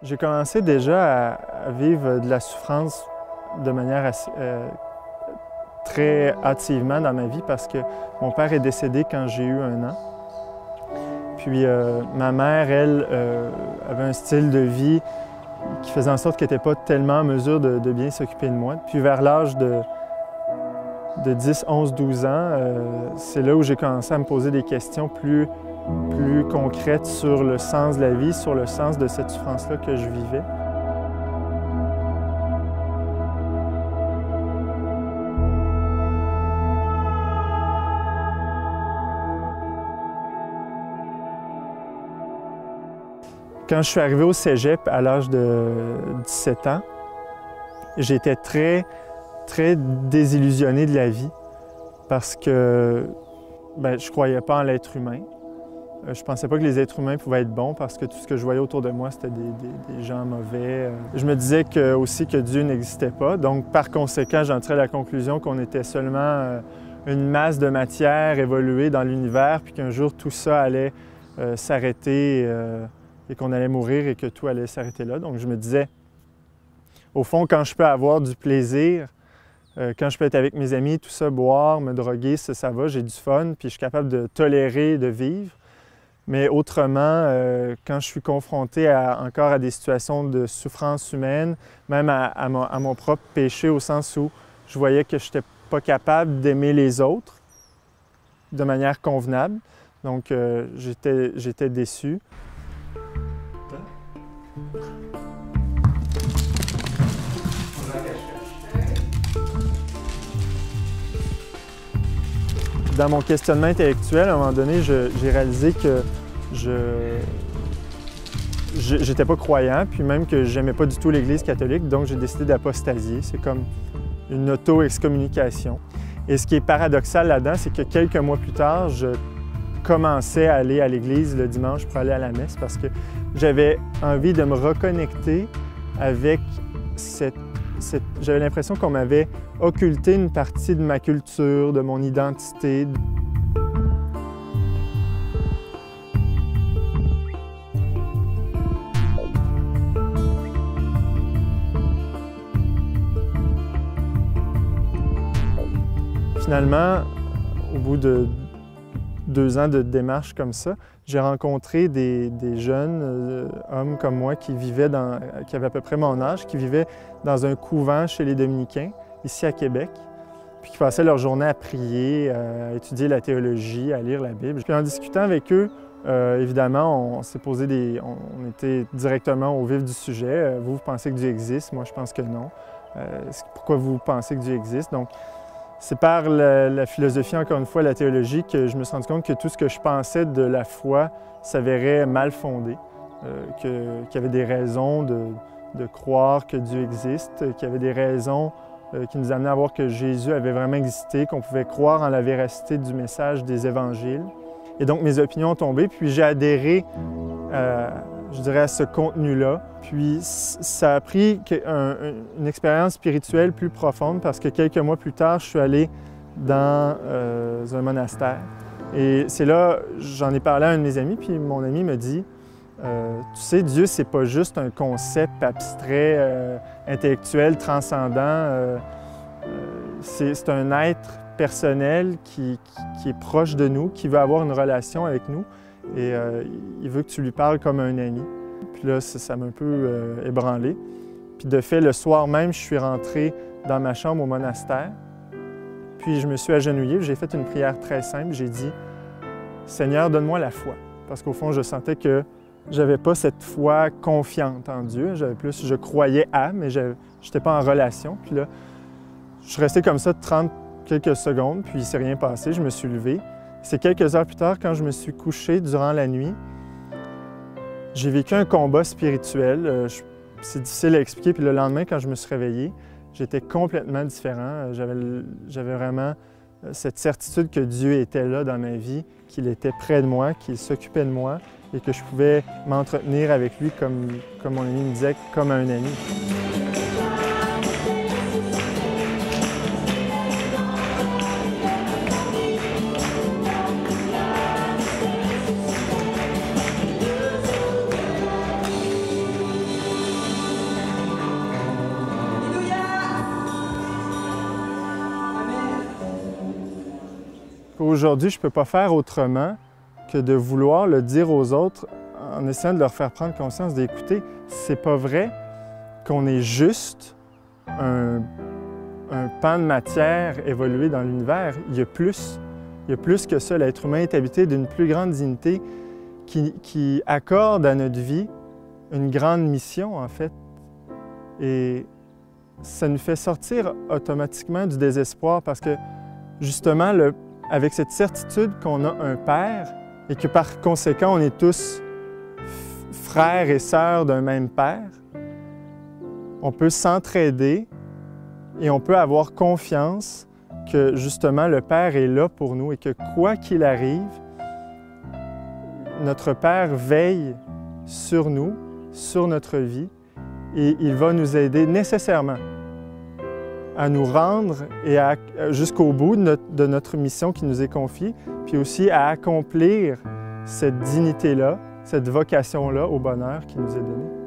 J'ai commencé déjà à vivre de la souffrance de manière très hâtivement dans ma vie parce que mon père est décédé quand j'ai eu 1 an. Puis ma mère, elle, avait un style de vie qui faisait en sorte qu'elle n'était pas tellement en mesure de bien s'occuper de moi. Puis vers l'âge de 10, 11, 12 ans, c'est là où j'ai commencé à me poser des questions plus concrètes sur le sens de la vie, sur le sens de cette souffrance-là que je vivais. Quand je suis arrivé au cégep à l'âge de 17 ans, j'étais très désillusionné de la vie parce que je ne croyais pas en l'être humain. Je ne pensais pas que les êtres humains pouvaient être bons parce que tout ce que je voyais autour de moi, c'était des gens mauvais. Je me disais aussi que Dieu n'existait pas. Donc, par conséquent, j'en tirais la conclusion qu'on était seulement une masse de matière évoluée dans l'univers, puis qu'un jour, tout ça allait s'arrêter et qu'on allait mourir et que tout allait s'arrêter là. Donc, je me disais, au fond, quand je peux avoir du plaisir, quand je peux être avec mes amis, tout ça, boire, me droguer, ça va, j'ai du fun, puis je suis capable de tolérer, de vivre. Mais autrement, quand je suis confronté encore à des situations de souffrance humaine, même à mon propre péché, au sens où je voyais que je n'étais pas capable d'aimer les autres de manière convenable. Donc, j'étais déçu. Dans mon questionnement intellectuel, à un moment donné, j'ai réalisé que j'étais pas croyant, puis même que j'aimais pas du tout l'Église catholique, donc j'ai décidé d'apostasier. C'est comme une auto-excommunication. Et ce qui est paradoxal là-dedans, c'est que quelques mois plus tard, je commençais à aller à l'Église le dimanche pour aller à la messe parce que j'avais envie de me reconnecter avec j'avais l'impression qu'on m'avait occulté une partie de ma culture, de mon identité. Finalement, au bout de 2 ans de démarche comme ça, j'ai rencontré des jeunes hommes comme moi qui avaient à peu près mon âge, qui vivaient dans un couvent chez les Dominicains, ici à Québec, puis qui passaient leur journée à prier, à étudier la théologie, à lire la Bible. Puis en discutant avec eux, évidemment, on s'est posé on était directement au vif du sujet. Vous pensez que Dieu existe? Moi, je pense que non. Pourquoi vous pensez que Dieu existe? Donc, c'est par la philosophie, encore une fois, la théologie, que je me suis rendu compte que tout ce que je pensais de la foi s'avérait mal fondé, qu'il y avait des raisons de croire que Dieu existe, qu'il y avait des raisons qui nous amenaient à voir que Jésus avait vraiment existé, qu'on pouvait croire en la véracité du message des évangiles. Et donc, mes opinions ont tombé, puis j'ai adhéré, je dirais, à ce contenu-là. Puis ça a pris une expérience spirituelle plus profonde parce que quelques mois plus tard, je suis allé dans un monastère. Et c'est là, j'en ai parlé à un de mes amis, puis mon ami me dit « Tu sais, Dieu, c'est pas juste un concept abstrait, intellectuel, transcendant. C'est un être personnel qui est proche de nous, qui veut avoir une relation avec nous. Et il veut que tu lui parles comme un ami. » Puis là, ça m'a un peu ébranlé. Puis de fait, le soir même, je suis rentré dans ma chambre au monastère. Puis je me suis agenouillé, j'ai fait une prière très simple. J'ai dit « Seigneur, donne-moi la foi. » Parce qu'au fond, je sentais que j'avais pas cette foi confiante en Dieu. Je croyais à, mais je n'étais pas en relation. Puis là, je suis resté comme ça 30 quelques secondes, puis il ne s'est rien passé. Je me suis levé. C'est quelques heures plus tard, quand je me suis couché durant la nuit, j'ai vécu un combat spirituel. C'est difficile à expliquer. Puis le lendemain, quand je me suis réveillé, j'étais complètement différent. J'avais vraiment cette certitude que Dieu était là dans ma vie, qu'il était près de moi, qu'il s'occupait de moi et que je pouvais m'entretenir avec lui, comme mon ami me disait, comme un ami. qu'aujourd'hui, je ne peux pas faire autrement que de vouloir le dire aux autres en essayant de leur faire prendre conscience d'écouter. C'est pas vrai qu'on est juste un pan de matière évolué dans l'univers. Il y a plus. Il y a plus que ça. L'être humain est habité d'une plus grande dignité qui accorde à notre vie une grande mission, en fait. Et ça nous fait sortir automatiquement du désespoir parce que, justement, avec cette certitude qu'on a un Père et que, par conséquent, on est tous frères et sœurs d'un même Père, on peut s'entraider et on peut avoir confiance que, justement, le Père est là pour nous et que, quoi qu'il arrive, notre Père veille sur nous, sur notre vie, et il va nous aider nécessairement à nous rendre et jusqu'au bout de notre mission qui nous est confiée, puis aussi à accomplir cette dignité-là, cette vocation-là au bonheur qui nous est donné.